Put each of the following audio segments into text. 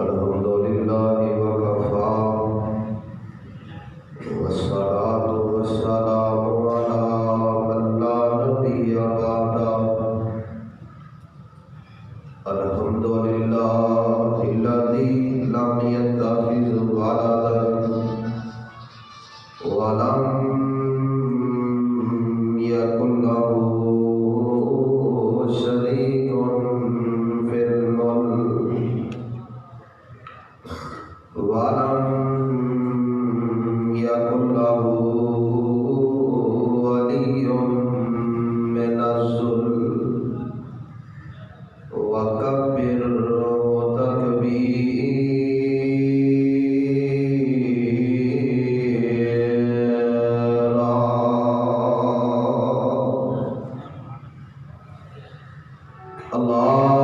الحمد لله وكفى والصلاة والسلام على من لا نبي بعده. الحمد لله الذي لم يتخذ ولدا ولم يكن له شريك في الملك ولم يكن له ولي من الذل وكبره تكبيرا.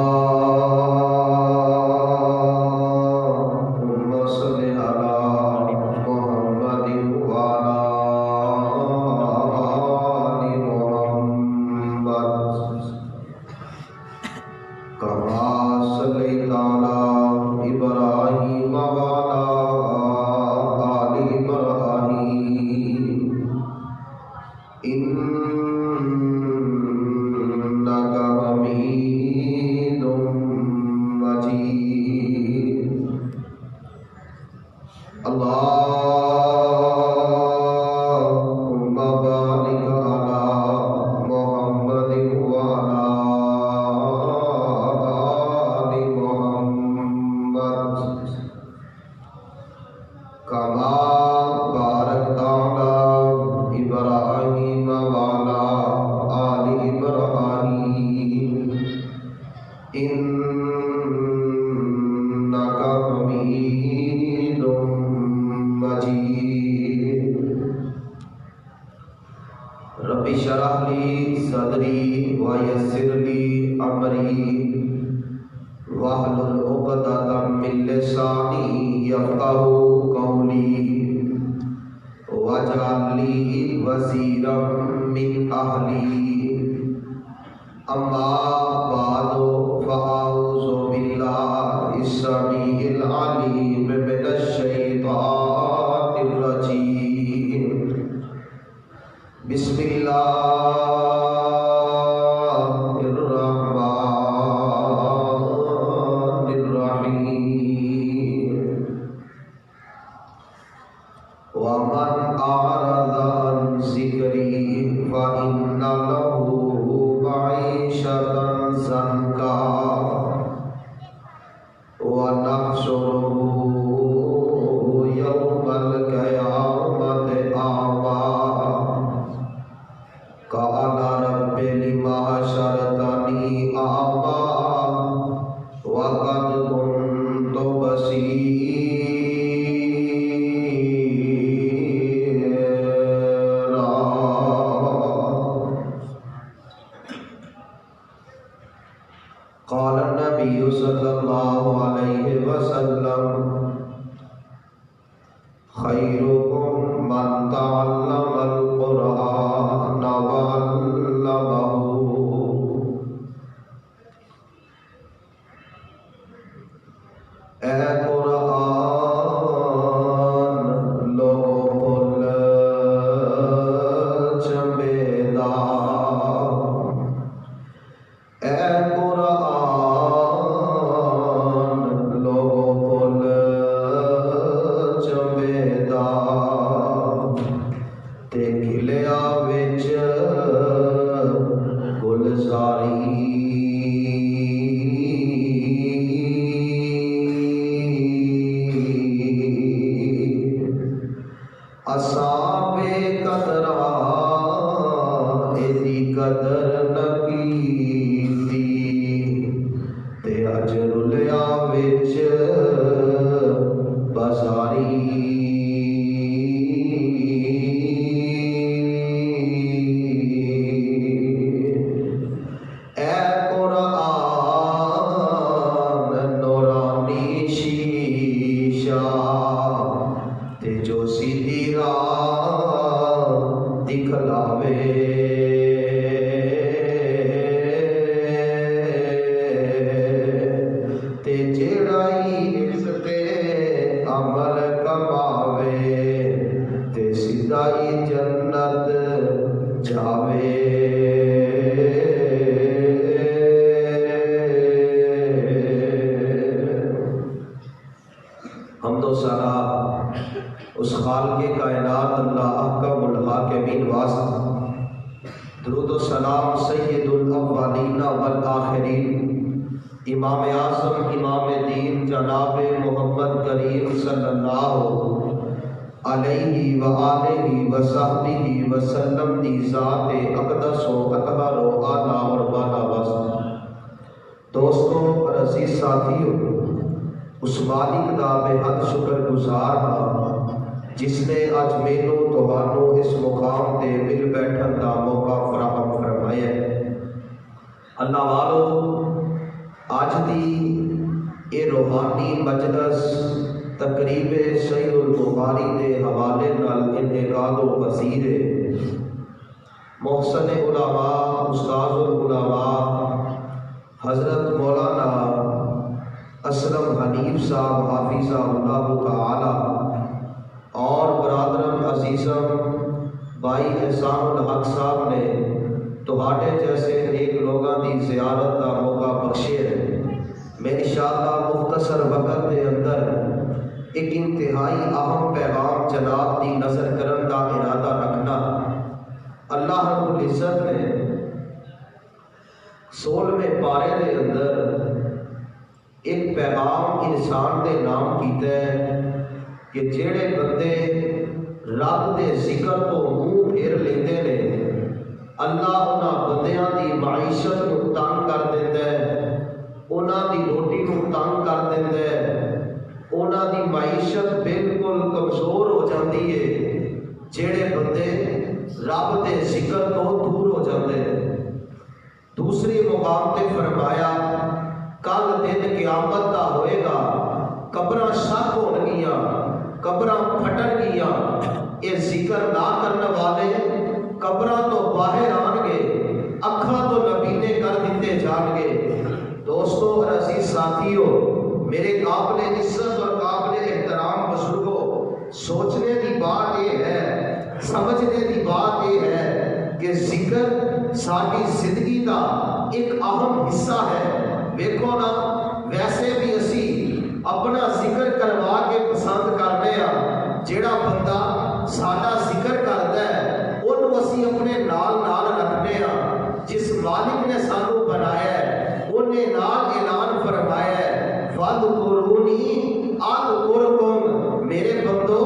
اللهم صل على محمد وعلى آل محمد كما صليت على إبراهيم وعلى آل إبراهيم إنك حميد مجيد. اللهم بارك على محمد وعلى آل محمد كما باركت على إبراهيم وعلى آل إبراهيم إنك حميد مجيد. رب اشرح لي صدري ويسر لي أمري واحلل عقدة من لساني يفقهوا قولي واجعل لي وزيرا من أهلي. أما بعد فأعوذ بالله السميع العليم من الشيطان الرجيم. بسم الله الرحمن الرحيم. ومن أعرض عن ذكري فإن له معيشة ضنكا ونحشره يوم القيامة أعمى قال رب لم حشرتني أعمى وقد كنت بصيرا. قال النبي صلى الله عليه وسلم خيركم من تعلم القرآن وعلمه. اے قرآن لوگوں پھول چمبیدار. اے قرآن لوگوں پھول چمبیدار تے کھلیا وچ گلزاری. امام اعظم امام دین جناب محمد کریم صلی اللہ علیہ وآلہ وصحبہ وسلم دی ذات اقدس و اطہر و اعلیٰ اور بالا وسط۔ دوستوں اور عزیز ساتھیوں، اس مالک دا بے حد شکر گزار ہاں جس نے اج مینوں تہانوں اس مقام تے مل بیٹھن دا موقع فراہم فرمایا ہے۔ اللہ والو، اج دی اے روحانی مجلس تقریب صحیح البخاری دے حوالے نال انعقاد و پذیر ہے۔ محسن علماء استاذ العلماء حضرت مولانا اسلم حنیف صاحب حافظہ اللہ تعالی اور برادرم عزیزم بھائی احسان الحق صاحب نے تہاڈے جیسے نیک لوگاں دی زیارت کا موقع بخشے ہے۔ میں انشاءاللہ مختصر وقت کے اندر ایک انتہائی اہم پیغام جناب دی نظر کرن دا ارادہ رکھنا۔ اللہ رب العزت نے 16ویں پارے دے اندر ایک پیغام انسان دے نام کیتا ہے کہ جیڑے بندے رب دے ذکر تو منہ پھیر لیندے نے، اللہ انہاں بندیاں دی معیشت نو تنگ کر دیندا ہے، انہاں دی روٹی نو تنگ کر دیندا ہے، انہاں دی معیشت بالکل کمزور ہو جاتی ہے جیڑے بندے رب دے ذکر تو دور ہو جاندے ہیں۔ دوسری مقام تے فرمایا کل دن قیامت دا ہوئے گا، قبراں شک ہون گیاں، قبراں پھٹن گیاں، یہ ذکر نہ کرنے والے قبراں تو باہر آن گے، اکھاں تو نبینے کر دیتے جان گے۔ دوستو اور عزیز ساتھیوں، میرے قابل عزت اور قابل احترام بزرگوں، سوچنے کی بات یہ ہے، سمجھنے کی بات یہ ہے کہ ذکر ساری زندگی کا ایک اہم حصہ ہے۔ دیکھو نا، ویسے بھی اسی اپنا ذکر کروا کے پسند کرنے ہاں، جیڑا بندہ ساڈا ذکر کرتا ہے انہوں اسی اپنے نال نال رکھنے ہاں۔ جس مالک نے سانو بنایا ہے انہیں نال اعلان فرمایا ہے فَاذْكُرُونِی أَذْكُرْکُم، میرے بندو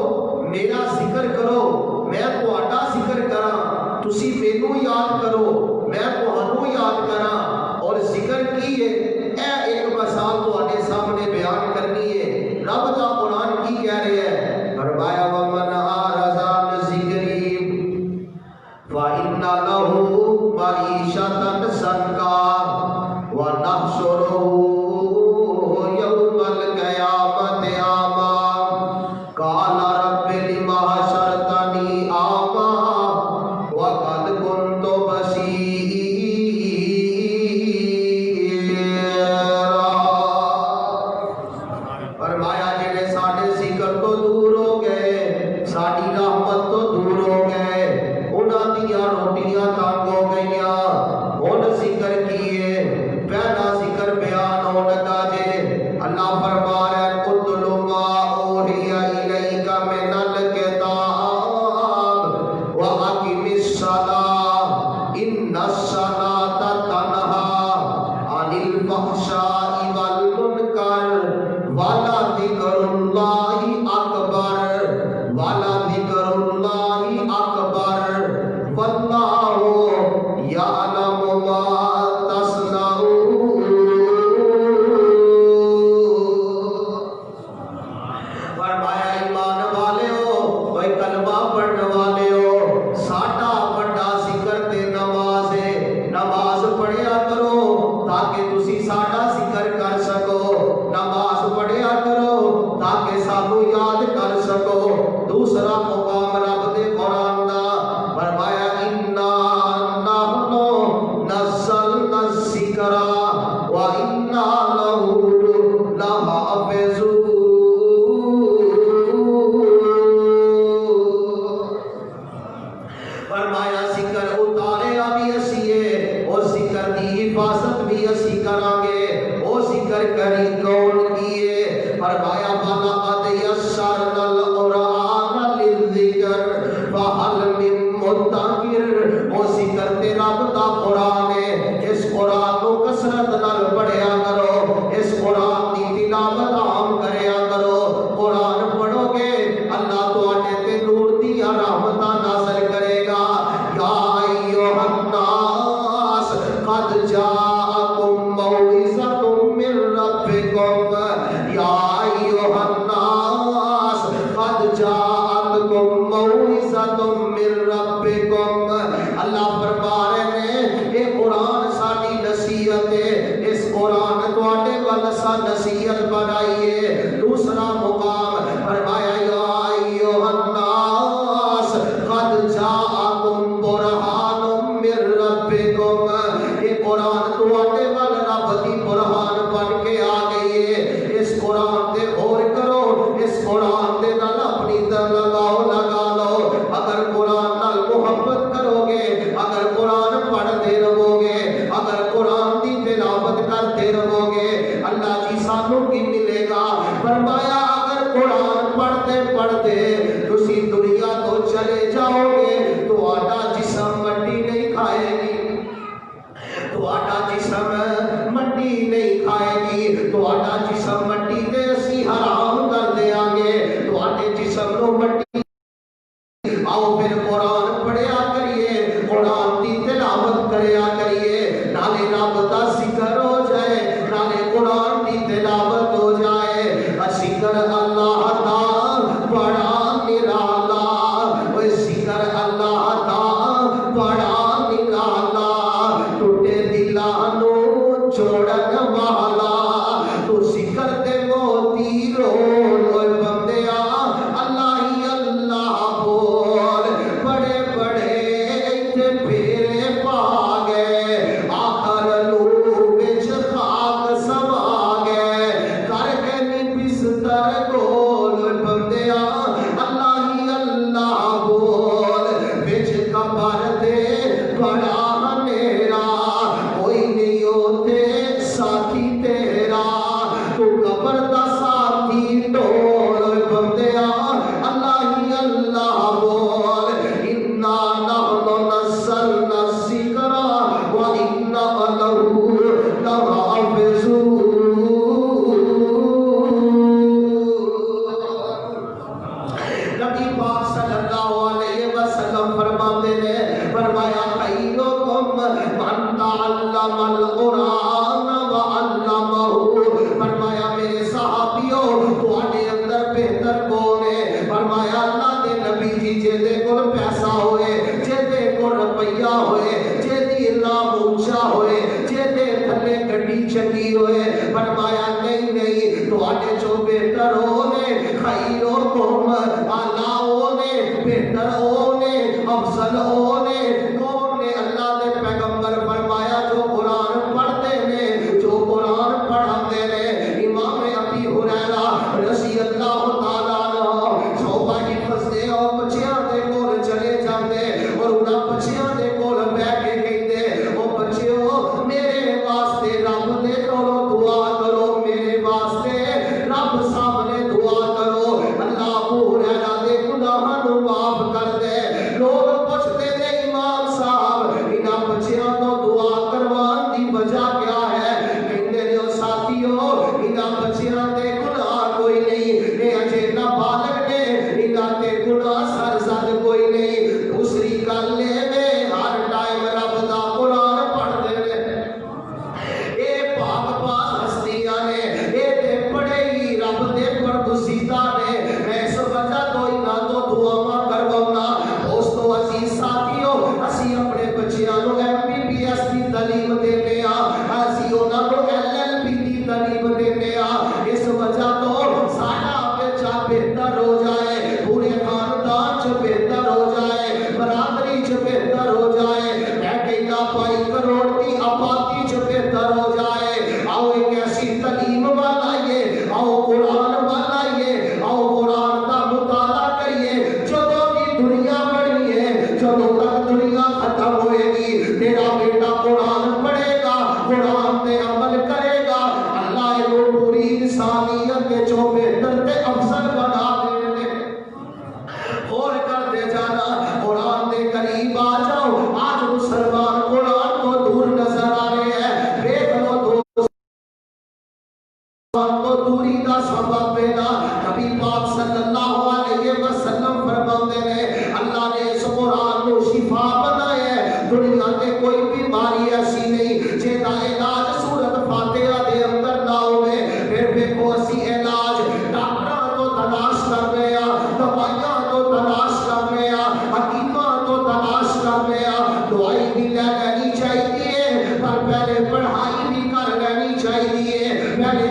میرا ذکر کرو، میں تہاڈا ذکر کراں، تسی مینوں یاد کرو، میں تہانوں یاد کراں۔ اور ذکر کی ہے، اے ایک مثال تہاڈے سامنے بیان کرنی ہے۔ رب دا قرآن کی کہہ رہے ہیں، فرمایا وَمَنْ أَعْرَضَ عَنْ ذِکْرِی فَإِنَّ لَهُ مَعِیشَةً ضَنْکًا وَنَحْشُرُهُ یَوْمَ الْقِیَامَةِ أَعْمَىٰ قَالَ رَبِّ لِمَ حَشَرْتَنِی أَعْمَىٰ وَقَدْ كُنْتُ بَصِیرًا۔ فرمایا جڑے ساڈے ذکر تو دور ہو گئے، ساڈی رحمت تو دور ہو گئے، انہاں دیاں روٹیاں تنگ ہو گئیاں، ہن ذکر کیے، پہلا ذکر بیان ہون لگا جے۔ اللہ فرما رہا ہے اتل ما اوحی الیک من الکتاب واقم الصلاۃ ان الصلاۃ تنہی عن الفحشاء والمنکر وَلَذِكْرُ اللَّهِ أَكْبَرُ وَلَذِكْرُ اللَّهِ أَكْبَرُ وَاللَّهُ يَعْلَمُ مَا تَصْنَعُونَ۔ فرمایا ایمان والے ہو، کوئی کلمہ پڑھنے والے ہو، ساڈا بڑا ذکر تے نماز ہے، نماز پڑھیا کرو تاکہ تسی ساڈا ذکر کر سکو، نماز پڑھیا کرو تاکہ سانو یاد کر سکو۔ دوسرا مقام رب دے قرآن دا فرمایا اِنَّا نَحْنُ نَزَّلْنَا الذِّکْرَ وَإِنَّا لَهُ لَحَافِظُونَ۔ فرمایا ذکر اتاریا بھی اسی ہے، اور ذکر دی حفاظت بھی اسی کریں گے۔ وہ ذکر کری کون کیے؟ فرمایا وَلَقَدْ يَسَّرْنَا الْقُرْآنَ لِلذِّکْرِ فَهَلْ مِن مُدَّکِرٍ۔ وہ ذکر تے رب دا قرآن ہے، اس قرآن کو کثرت نال پڑھیا کرو، والسا نصیحت بنائیے. دوسرا مقام فرمایا یا ایھا الناس قد جاءکم برہان من ربکم. یہ قرآن تواڈے ول رب دی برہان بن کے آ گئی ہے. اس قرآن دے غور کرو, اس قرآن دے نال اپنی دل لگا لو. اگر قرآن نال محبت کرو گے, اگر قرآن پڑھتے رہو گے, اگر قرآن دی تلاوت کرتے رہو گے, اللہ جی سانو کی ملے گا. فرمایا اگر قرآن پڑھتے پڑھتے تسی دنیا تو چلے جاؤ گے تو آٹا جسم مٹی نہیں کھائے گی, تو آٹا جسم مٹی نہیں کھائے گی, تو آٹا جسم مٹی دے اسی حرام کر دیا گے, تو آٹے جسم نو مٹی. آؤ پھر قرآن پڑھیا کریے, قرآن دی تلاوت کریا کریے, نالے رب دا ذکر ہو جائے, نالے قرآن دی تلاوت ہو جائے. ذکر اللہ دا بڑا نرالا, وہ ذکر اللہ دا بڑا نرالا, ٹوٹے دلاں نو جوڑن والا, تو ذکر دے موتی رول اوے بندیا اللہ ہی اللہ بول. بڑے بڑے ایتھے پھیرے پا گئے, آخر نور وچ خاک سما گئے, کر کے نہیں بستر گول. اوے بندیا اللہ ہی اللہ بول. وچ قبر دے بڑا ہنیرا, کوئی نہیں ہوتے ساتھی تیرا, تو قبر دا ساتھی ڈول. اوے بندیا اللہ ہی اللہ بول. انا نحن نزلنا الذکر وانا لہ لحافظون. نبی پاک صلی اللہ علیہ وسلم فرماتے ہیں, فرمایا خیرکم من تعلم القرآن وعلمہ. فرمایا میرے صحابیوں تواڈے اندر بہتر کون ہے؟ فرمایا اللہ دے نبی جی جے کول پیسہ ہوئے, جے کول روپیہ ہوئے, جے نام اونچا ہوئے, جے تھلے گڈی چنگی ہوئے, فرمایا نہیں نہیں تواڈے چوں بہتر ہونے, خیرکم اعلیٰ ہونے, بہتر ہونے, افضل ہونے کون نے؟ اللہ دے پیغمبر فرمایا جو قرآن پڑھتے ہیں, جو قرآن پڑھاتے ہیں. امام ابی ہریرہ رضی اللہ تعالیٰ عنہ صحابہ کی فضلے اور بچیاں دے کول چلے جاندے, اور انہاں بچیاں دے کول بیٹھ کے کہندے, او بچیو میرے واسطے رب دے کولوں دعا کرو, میرے واسطے رب سامنے دعا کرو, اللہ ابو ہریرہ دے گناہاں نو معاف کر دے. لوگ پوچھتے تھے امام صاحب انہاں بچیاں تو دعا کروان دی وجہ کیا ہے؟ کہندے نے ساتھیو انہاں بچیاں دے گناہ کوئی نہیں, اے اجے نابالغ نے, انہاں تے گناہ سرزد کوئی نہیں. دوسری گل اے ہر ٹائم رب دا قرآن پڑھدے نے, اے پاک پاک ہستیاں نے, اے تے بڑے ہی رب دے پرگزیدہ نے. میں اس وجہ تو انہاں تو دعاواں کرواؤنا. دوستو عزیز ساتھیو, اسی اپنے بچیاں نو MBBS دی تعلیم دینے آ, اسی انہاں نو LLB دی تعلیم دینے آ. اس وجہ تو ساڈا بچہ بہتر ہو جائے, پورے خاندان چ بہتر ہو جائے, برادری چ بہتر ہو جائے, میں کہنا 5 کروڑ دی آبادی چ بہتر ہو جائے. آؤ ایک ایسی تعلیم والائیے, آؤ قرآن والائیے, آؤ قرآن دا مطالعہ کریے. جدوں کی دنیا بڑی ہے, جدوں تک دنیا ختم ہوئے گی, تیرا بیٹا قرآن پڑھے گا, قرآن تے عمل کرے گا, اللہ کو پوری انسانیت کے جو بہتر تے افضل بنا دے. اور کر دے جانا, قرآن دے قریب آ جاؤ. آج مسلمان قرآن کو دور نظر آ رہے ہیں, دیکھ لو دوست کو دوری دا سبب پیدا. نبی پاک صلی اللہ علیہ وسلم فرماتے ہیں اللہ نے اس قرآن کو شفا بنایا ہے. دنیا کے کوئی بیماری ایسی نہیں جے دا علاج سورت فاتحہ دے اندر نہ ہوئے. پھر دیکھو اسی علاج ڈاکٹراں تو تلاش کر رہے ہیں, دوائیاں تو تلاش کر رہے ہیں, حکیماں تو تلاش کر رہے ہیں. دوائی بھی لے لینی چاہیے, پر پہلے پڑھائی بھی کر لینی چاہیے, پہلے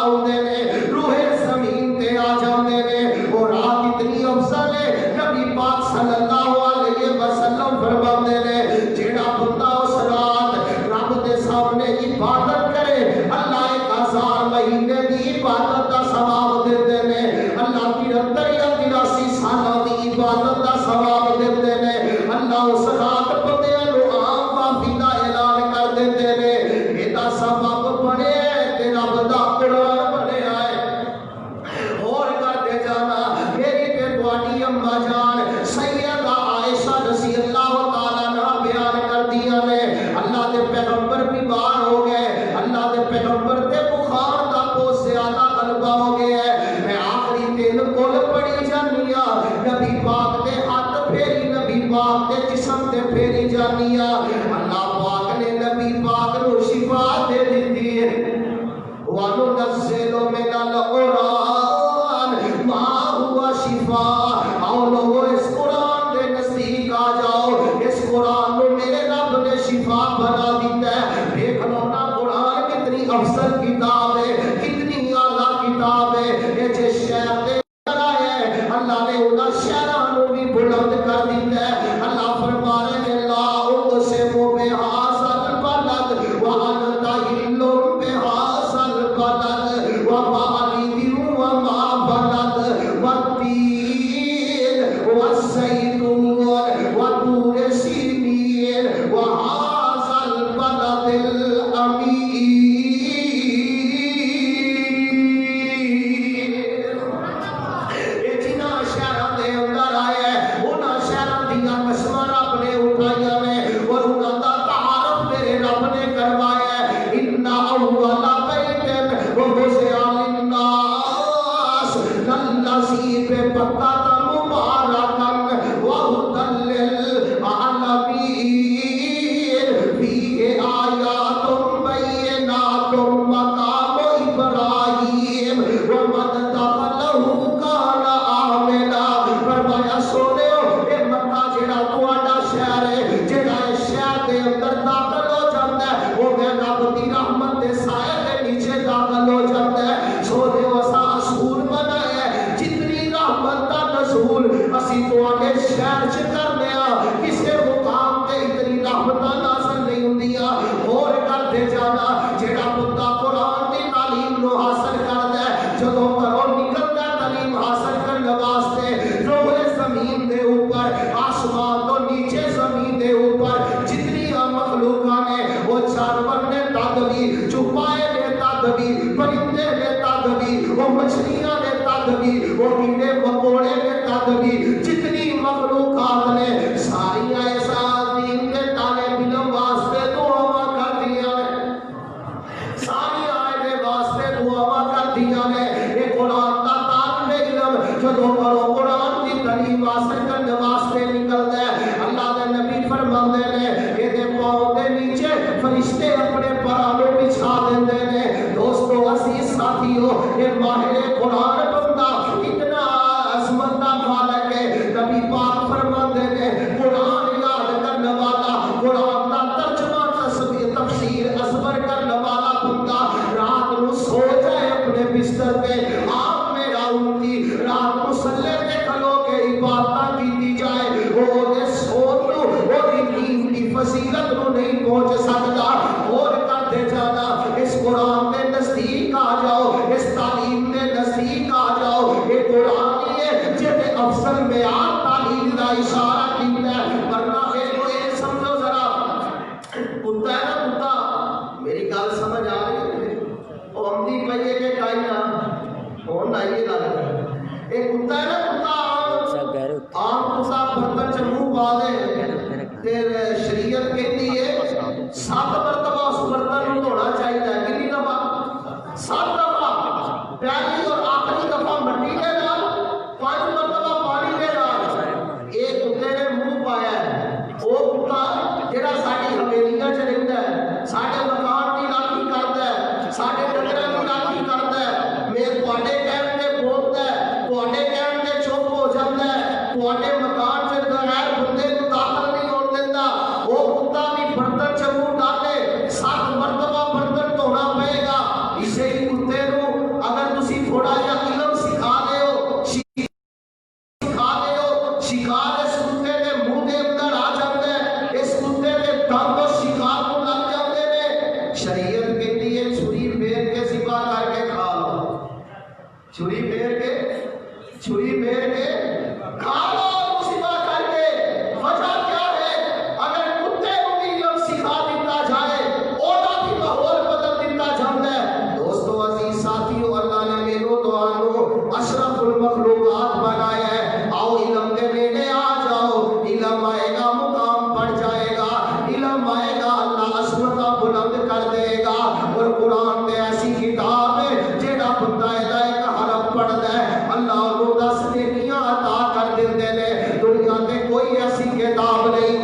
آتے نے روحے زمین تے آ جاتے نے اور رات اتنی افضل ہے نبی پاک صلی اللہ علیہ وسلم فرماتے نے جیڑا بندہ اس رات رب دے سامنے عبادت کرے اللہ 1000 مہینے دی عبادت دا ثواب دیتے نے اللہ 73 یا 83 سالہ دی عبادت دا ثواب دیتے نے اللہ اس رات بندیاں نو عام معافی دا اعلان کر دیتے نے ایدا سبب بنے تے رب دا قرآن بنے آئے اور کرتے جانا میری تے تواڈی اماں جان سیدہ عائشہ رضی اللہ تعالی عنہ بیان کر دیا نے اللہ دے پیغمبر بیمار ہو گئے اللہ دے پیغمبر تے بخار دا بہت زیادہ غلبہ ہو گیا ہے میں آخری دن کول پڑی جانیا نبی پاک دے ہاتھ پھیری نبی پاک دے جسم تے پھیری جانیا اللہ پاک نے نبی پاک نو شفا دے دیتی ہے وَنُنَزِّلُ مِنَ الْقُرْآنِ مَا هُوَ شِفَاءٌ آؤ لوگو اس قرآن دے نزدیک آ جاؤ اس قرآن نو میرے رب نے شفا بنا دیتا ہے دیکھ لو نا قرآن کتنی افضل کتاب ہے کتنی اعلیٰ کتاب ہے یہ جس شہر دے اندر آیا ہے اللہ نے انہاں شہران نو بھی بلند کر دیتا ہے اللہ فرما رہے ہیں لا اقسم بہذا البلد وانت حل بہذا البلد ووالد وما بلد والتين والزيتون وطور سينين وهذا البلد الأمين جنہاں شہراں دے اندر آیا ہے انہاں شہراں دیاں قسماں رب نے اٹھائیاں نے اور انہاں دا تعارف میرے رب نے کروایا ہے ان اول بیت ووضع للناس للذی ببکۃ مبارکا وہدی للعالمین فیہ آیات بینات مقام ابراہیم ومن دخلہ کان آمنا فرمایا سونیو اے مکہ جڑا تہاڈا شہر ہے جڑا اس شہر دے اندر داخل ہو جاندا ہے وہ میں رب دی رحمت دے سائے دے نیچے داخل ہو جاندا ہے سونیو اسا اصول بنایا ہے جتنی رحمت دا نزول اسی تواڈے شہر چ کرنے ہاں کسے مقام تے اتنی رحمتاں نازل نہیں ہوندیاں اور کرتے جانا جڑا بندہ قرآن دی تعلیم نو حاصل کردا ہے جدوں گھروں نکلدا ہے تعلیم حاصل کرنے واسطے روئے زمین دے اوپر آسمان تو نیچے زمین دے اوپر جتنی مخلوقاں نے وہ جانور نے تد بھی چوپائے نے تد بھی پرندے نے تد بھی وہ مچھلیاں نے تد بھی وہ کیڑے مکوڑے نے تد بھی جتنی مخلوقات نے ساری ایسا دین کے طالب علم واسطے دعا کر دیا ہے ساری آئے دے واسطے دعا کر دیا ہے یہ قرآن کا طالب علم جدوں کرو قرآن کی تعلیم حاصل کرنے واسطے نکلتا ہے اللہ دے نبی فرماندے نے یہ دے پاؤں دے نیچے فرشتے اپنے پرانوں بچھا دیندے نے دوستو عزیز ساتھیو یہ ماہر قرآن بندہ اتنا عظمت دا مالک ہے نبی پاک فرماندے نے قرآن یاد کرنے والا قرآن دا ترجمہ تفسیر ازبر کرنے والا بندہ رات نو سو جائے اپنے بستر پہ آپ میں راؤں کی رات مسلح تے کھلو کے عبادتہ کی جائے وہ دے سوت نو وہ دی نیند دی فضیلت نو نہیں پہنچ سکتا اور کرتے جانا اس قرآن دے نزدیک آ جاؤ اس تعلیم دے نزدیک آ جاؤ یہ قرآن ہی ہے جہے افضل معیار تعلیم دا اشارہ کیتا ہے ورنہ یہ سمجھو ذرا کتا ہے نا کتا میری گل سمجھ آ رہی ہے وہ ہمدی پہیے کے کائی نا کون آئیے گا ایک کتا ہے نا کتا عام کتا برتن چ منہ پا دے تیرے شریعت کہتی ہے 7 مرتبہ اس برتن کو دھونا چاہیے کتنی دفعہ 7 دفعہ پہلی اور آخری دفعہ مٹی کے نال 5 مرتبہ پانی کے نال ایک کتے نے منہ پایا ہے وہ کتا جڑا ساری حویلیاں چ رہندا ہے ساڈے مکان کی راکھی کردا ہے ساڈے ڈنگراں کی راکھی کردا ہے میں تواڈے کہن تے بولدا ہے تواڈے کہن تے چپ ہو جاندا ہے تواڈے مکان چ غیر بندے کو داخل نہیں ہون دیندا وہ کتا بھی برتن چ منہ ڈالے 7 مرتبہ برتن دھونا پئے گا اسے ہی کتے نو چھری پھیر کے کھانا اور مصیبہ کر کے وجہ کیا ہے؟ اگر کتے کو بھی علم سکھا دیتا جائے اولا بھی ماحول بدل دیتا جاتا ہے۔ دوستو عزیز ساتھیو، اللہ نے میرو تو آنو اشرف المخلوقات بنایا ہے۔ آؤ علم کے نیڑے آ جاؤ، علم آئے گا مقام بڑھ جائے گا، علم آئے گا اللہ عظمتہ بلند کر دے گا۔ اور قرآن تے ایسی کتاب ہے جیڑا بندہ ایک حرف پڑھ دے اللہ کو 10 نیکیاں عطا کر دیندے نے۔ دنیا تے کوئی ایسی کتاب نہیں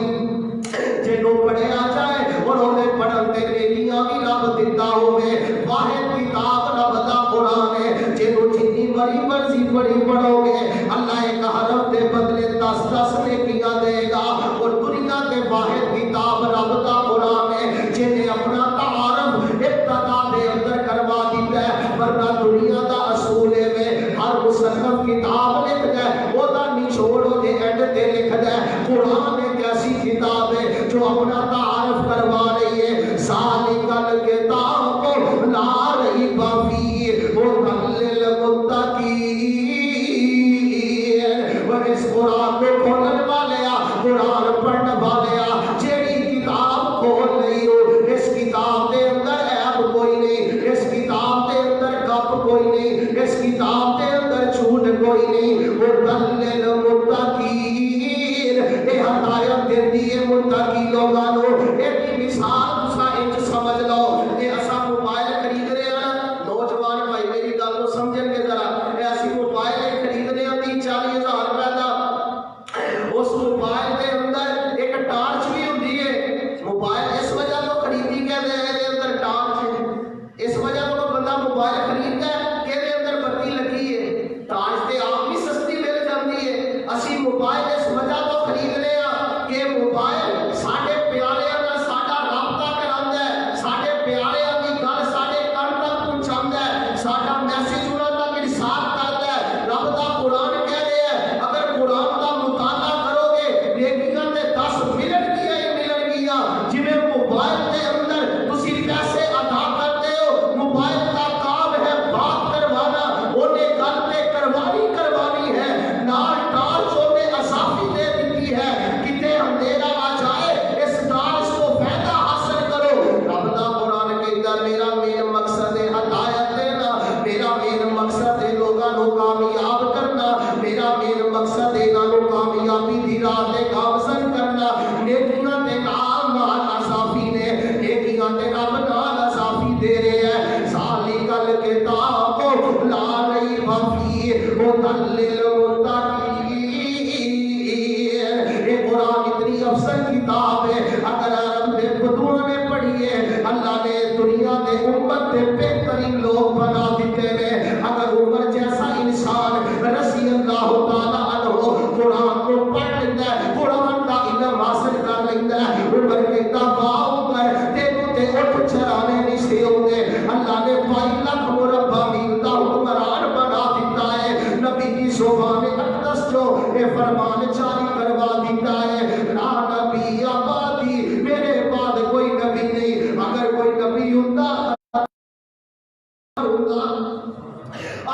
جنوں پڑھیا جائے اور انہیں پڑھن تے نیکیاں بھی رب دیندا ہوے۔ واحد کتاب رب دا قرآن ہے جنوں جتنی مرضی پڑھو گے اللہ ایک حرف دے بدلے 10 نیکیاں دے گا۔ اور دنیا تے واحد کتاب رب دا قرآن ہے جنہیں اپنا تعارف ابتدا دے اندر کروا دیتا ہے۔ ورنہ دنیا دا اصول ہے ہر مصنف کتاب لکھتا ہے وہ دا نچوڑ دے اینڈ تے لکھتا ہے۔ قرآن ایک ایسی کتاب ہے جو اپنا تعارف کروا رہی ہے۔ ذالک الکتاب لا ریب فیہ ھدی للمتقین۔ اور اس قرآن کو کھولنے والے قرآن پڑھنے والے جیڑی کتاب کھول رہی ہو اس کتاب دے اندر عیب کوئی نہیں، اس کتاب دے اندر گپ کوئی نہیں، اس کتاب دے اندر جھوٹ کوئی نہیں۔ ھدی للمتقین یہ ہدایت دیتی ہے متقی لوگاں نو۔ ایک مثال تساں انج سمجھ لو کہ اساں موبائل خرید رہے ہیں، نوجوان بھائی میری گل نو سمجھن گے ذرا، ایسی موبائل خرید رہے ہیں 30-40 ہزار روپے دا، اس موبائل دے اندر ایک ٹارچ بھی ہوندی ہے۔ موبائل اس وجہ تو خریدی کہ دے اندر ٹارچ ہے، اس وجہ تو بندہ موبائل خریدتا ہے کہ دے اندر بتی لگی ہے۔ ٹارچ تے آپ بھی سستی مل جاتی ہے۔ اسی موبائل اس وجہ تو خرید لے کہ موبائل ساڈے پیاریاں نال ساڈا رابطہ کراندا ہے، ساڈے پیاریاں دی گل ساڈے کن تک پہنچاندا ہے، ساڈا میسج انہاں تک ارسال کردا ہے۔ رب دا قرآن کہہ رہا ہے اگر قرآن دا مطالعہ کرو گے نیکیاں تے 10 ملن گیا جویں موبائل دے اندر تسی پیسے ادا کرتے ہو۔ موبائل کا کام ہے بات کروانا، اونے گل تے کروانی ہے، نال ٹارچ اونے اضافی دے دیتی ہے کتے اندھیرا آ جائے اس ٹارچ کو فائدہ حاصل کرو۔ رب دا قرآن کہتا میرا مین مقصد ہے ہدایت دینا، میرا مین مقصد ہے لوگاں نو کامیاب کرنا، میرا مین مقصد ہے انہاں نو کامیابی دی راہ تے گامزن کرنا۔ نیکیاں تے کام نال اضافی نے، نیکیاں تے رب نال اضافی دے رہے ہیں۔ ذالک الکتاب لا ریب فیہ ھدی للمتقین۔ یہ قرآن اتنی افضل کتاب ہے اگر عرب دے بدوؤں نے پڑھی ہے اللہ نے دنیا دے امت دے بہترین لوگ بنا دیتے ہیں۔ اگر عمر جیسا انسان رضی اللہ تعالیٰ عنہ قرآن کو پڑھ لیتا ہے، قرآن کا علم حاصل کر لیتا ہے، عمر کہتا واہ عمر تینوں تے اٹھ چرانے نہیں سے ہوتے۔ اللہ نے 22 لاکھ مربع میل دا حکمران بنا دیتا ہے۔ نبی کی زبان اقدس جو یہ فرمان جاری کروا دیتا ہے لا نبی آبادی، میرے بعد کوئی نبی نہیں۔ اگر کوئی نبی ہوتا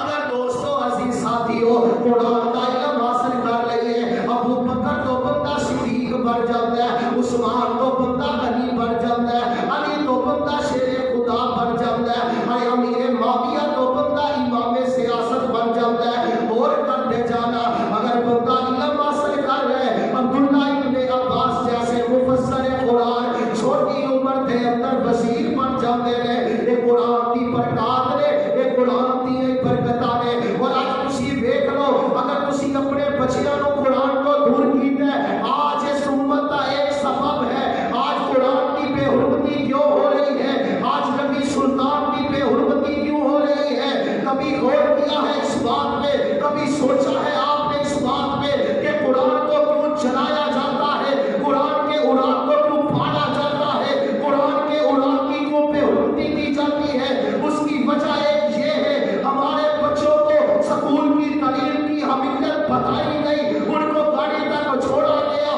اگر دوستو عزیز ساتھیو قرآن کا علم حاصل کر لئے ابو بکر تو بندہ صدیق بن جاتا ہے، عثمان تو بندہ غنی بن جاتا ہے، علی تو بندہ شیر خدا بن جاتا ہے، امیر معاویہ تو بندہ امام سیاست بن جاتا ہے۔ اور کرتے جانا اگر بندہ علم حاصل کر رہے عبداللہ ابن عباس جیسے مفسر قرآن چھوٹی عمر دے اندر وزیر بن جاتے ہیں۔ یہ قرآن کی برکات نے، یہ قرآن کی برکتاں نے۔ اور آج تسی دیکھ لو اگر تسی اپنے بچیاں نو قرآن کو دور کیتا ہے، آج اس امت کا ایک سبب ہے آج قرآن کی بے حرمتی کیوں ہو رہی ہے، آج نبی سلطان کی بے حرمتی کیوں ہو رہی ہے۔ کبھی غور کیا ہے اس بات پہ، کبھی سوچا ہے آپ نے اس بات پہ کہ قرآن کو کیوں چلایا جاتا ہے، قرآن کے قرآن کو کیوں پھاڑا جاتا ہے، قرآن کے قرآن کی کیوں بے حرمتی کی جاتی ہے؟ اس کی وجہ ایک یہ ہے ہمارے بچوں کو سکول کی تعلیم کی اہمیت بتائی گئی، ان کو گاڑی تک چھوڑا گیا،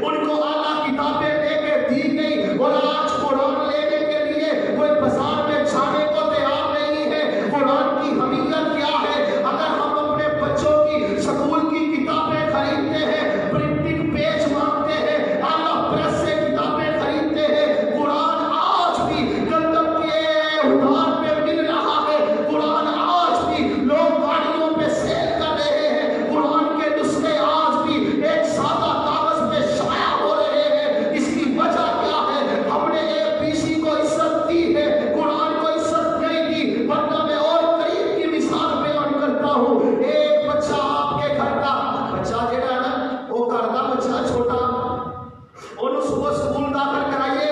ان کو اعلیٰ کتابیں دے کے دی گئی، اور آج قرآن لینے کے لیے کوئی بازار میں جانے کو تیار نہیں ہے۔ ادھار پہ مل رہا ہے، قرآن آج بھی لوگ گاڑیوں پہ سیل کر رہے ہیں، قرآن کے نسخے آج بھی ایک سادہ کاغذ پہ شائع ہو رہے ہیں۔ اس کی وجہ کیا ہے؟ ہم نے APC کو عزت دی ہے، قرآن کو عزت نہیں دی۔ ورنہ میں اور قریب کی مثال بیان کرتا ہوں، ایک بچہ آپ کے گھر کا بچہ جڑا ہے نا، وہ گھر کا بچہ چھوٹا، انہوں صبح سکول داخل کرائیے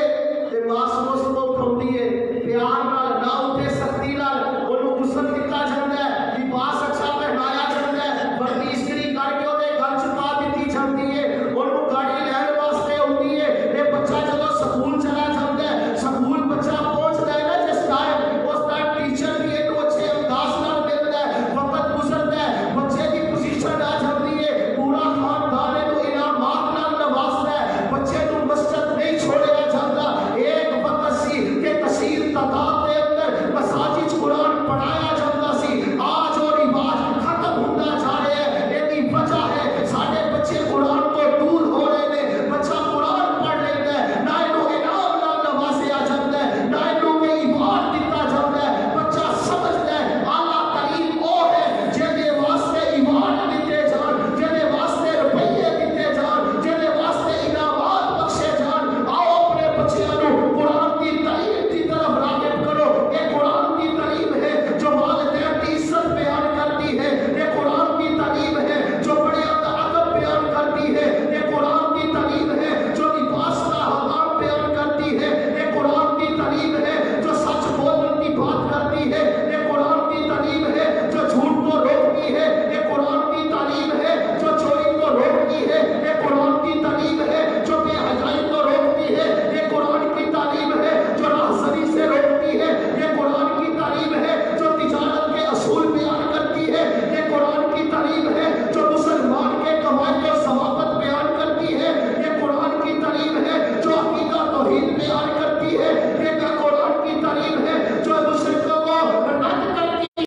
تے ماں صبح اٹھاؤندی ہے، پیار نال نہ اٹھے سختی نال انہوں غسل دتا جاندا ہے، لباس اچھا پہنایا جاندا ہے، وردی استری کر کے اودے گھر چ پا دتی جاندی ہے، انہوں گاڑی لین واسطے ہوندی ہے۔ یہ بچہ جدوں سکول چلا جاندا ہے، سکول بچہ پہنچدا ہے نا جس ٹائم، اس ٹائم ٹیچر بھی ایک اچھے انداز نال ملدا ہے، وقت گزردا ہے، بچے دی پوزیشن آ جاندی ہے، پورا خاندان انہوں انعامات نال نوازدا ہے، بچے نوں مسجد نہیں چھوڑیا جاتا۔ ایک وقت سی کہ کثیر تعداد دے اندر مساجد قرآن پڑھایا جاتا سی، آج وہ رواج ختم ہوتا جا رہا ہے۔ یہ وجہ ہے سارے بچے قرآن کو دور ہو رہے ہیں۔ بچہ قرآن پڑھ لیتا ہے، نہ انہوں انعام نال نوازیا جاتا ہے، نہ انہوں میں ایوان دیتا جاتا ہے۔ بچہ سمجھتا ہے اعلیٰ تعلیم وہ ہے جہدے واسطے ایوان دیتے جان، جہدے واسطے روپیے دیتے جان، جہدے واسطے انعامات بخشے جان۔ آؤ اپنے بچیاں نوں قرآن کی تعلیم کی طرف راغب کرو۔ یہ قرآن کی تعلیم ہے جو والدین کی عزت بیان کرتی ہے، یہ قرآن کی تعلیم ہے جو بڑے ادب بیان کرتی ہے، یہ قرآن کی تعلیم ہے جو لباس کا حکام بیان کرتی ہے، یہ قرآن کی تعلیم ہے جو سچ بولنے کی بات کرتی ہے، یہ قرآن کی تعلیم ہے جو جھوٹ کو روکتی ہے، یہ قرآن کی تعلیم ہے جو چوری کو روکتی ہے، یہ قرآن کی تعلیم ہے جو بے حیائی کو روکتی ہے، یہ قرآن کی تعلیم ہے جو راہزنی سے روکتی ہے، یہ قرآن کی تعلیم ہے جو تجارت کے اصول بیان کرتی ہے، یہ قرآن کی تعلیم ہے جو مسلمان کے کمائی اور ثوابت بیان کرتی ہے، یہ قرآن کی تعلیم ہے جو عقیدہ توحید بیان کرتی ہے، یہ قرآن کی تعلیم ہے جو مشرکوں کو رد کرتی ہے،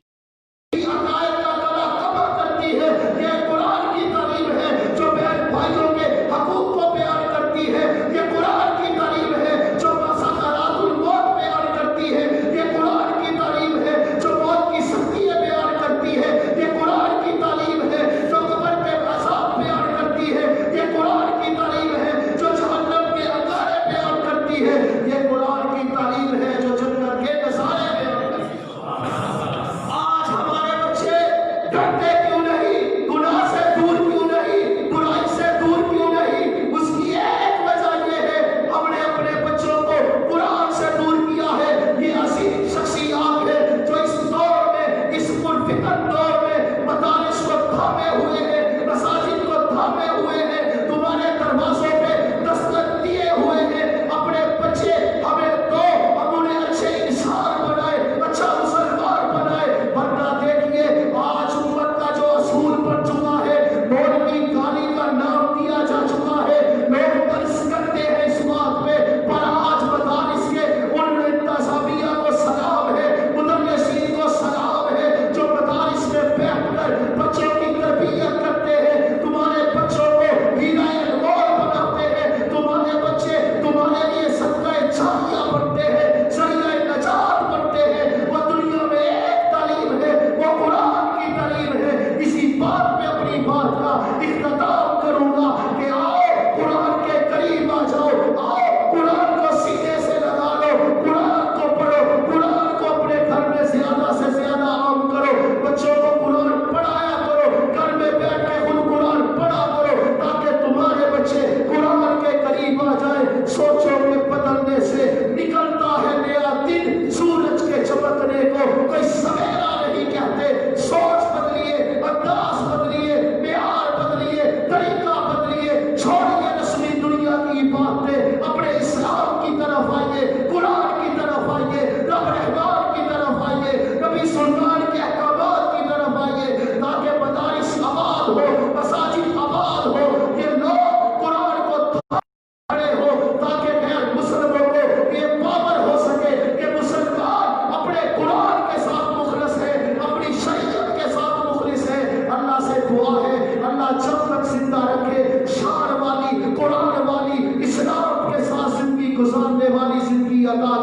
عقائد کا کلا کبر کرتی ہے، یہ قرآن کی تعلیم ہے جو بہن بھائیوں کے حقوق کو بیان کرتی ہے، یہ قرآن کی تعلیم ہے جو مساقات الموت بیان کرتی ہے، یہ قرآن کی تعلیم ہے جو موت کی سختیاں بیان کرتی ہے، یہ قرآن کی تعلیم ہے جو قبر پہ عذاب بیان کرتی ہے، یہ قرآن کی تعلیم ہے جو جہنم کے انگارے بیان کرتی ہے، یہ قرآن کی تعلیم ہے جو جنت کے نظارے بیان کرتی ہے۔ آج ہمارے بچے ڈرتے کیوں نہیں؟ گناہ سے دور کیوں نہیں؟ برائی سے دور کیوں نہیں؟ اس کی ایک وجہ یہ ہے ہم نے اپنے بچوں کو قرآن سے دور کیا ہے۔ یہ عظیم شخصیات ہیں جو اس دور میں، اس پرفتن دور میں مدارس کو تھامے ہوئے ہیں، مساجد کو تھامے ہوئے ہیں، تمہارے دروازوں پہ دستک دیے ہوئے ہیں۔ اپنے بچے ہمیں دو، ہم انہیں اچھے انسان بنائے، اچھا مسلمان بنائے۔ ورنہ دیکھیے آج امت کا جو اصول بن چکا ہے، مولوی گالی کا نام دیا جا چکا ہے، لوگ ترس کرتے ہیں اس بات پہ، پر آج مدارس کے ان انتظامیہ کو سلام ہے، مدرسین کو سلام ہے جو مدارس میں بیٹھ کر بچوں کی تربیت کرتے ہیں، تمہارے بچوں کو ہیرا انمول بناتے ہیں، تمہارے بچے تمہارے لیے صدقہ جاریہ بنتے ہیں، ذریعہ نجات بنتے ہیں۔ وہ دنیا میں ایک تعلیم ہے، وہ قرآن کی تعلیم ہے۔ اسی بات میں اپنی بات کا اختتام کروں گا کہ آؤ قرآن کے قریب آ جاؤ، آؤ قرآن کو سینے سے لگا لو، قرآن کو پڑھو، قرآن کو اپنے گھر میں زیادہ سے زیادہ عام کرو، بچوں کو قرآن پڑھایا کرو، گھر میں بیٹھ کے خود قرآن پڑھا کرو تاکہ تمہارے بچے قرآن کے قریب آ جائیں۔ سوچوں کے بدلنے سے نکلتا ہے نیا دن، سورج کے چمکنے کو کوئی سویرا نہیں کہتے۔ سوچ بدلیے، انداز بدلیے، معیار بدلیے، طریقہ بدلیے، چھوڑیے رسمی دنیا کی باتیں، اپنے اسلام کی طرف آئیے، قرآن کی طرف آئیے، رب رحمان کی طرف آئیے، نبی سلطان کے احکامات کی طرف آئیے، تاکہ مدارس آباد ہو، مساجد آباد ہو، یہ لوگ قرآن کو کھڑے ہو، تاکہ غیر مسلموں کو یہ باور ہو سکے کہ مسلمان اپنے قرآن کے ساتھ مخلص ہے، اپنی شریعت کے ساتھ مخلص ہے۔ اللہ سے دعا ہے اللہ جب تک زندہ رکھے، شان والی، قرآن والی، اسلام کے ساتھ زندگی گزارنے والی زندگی عطا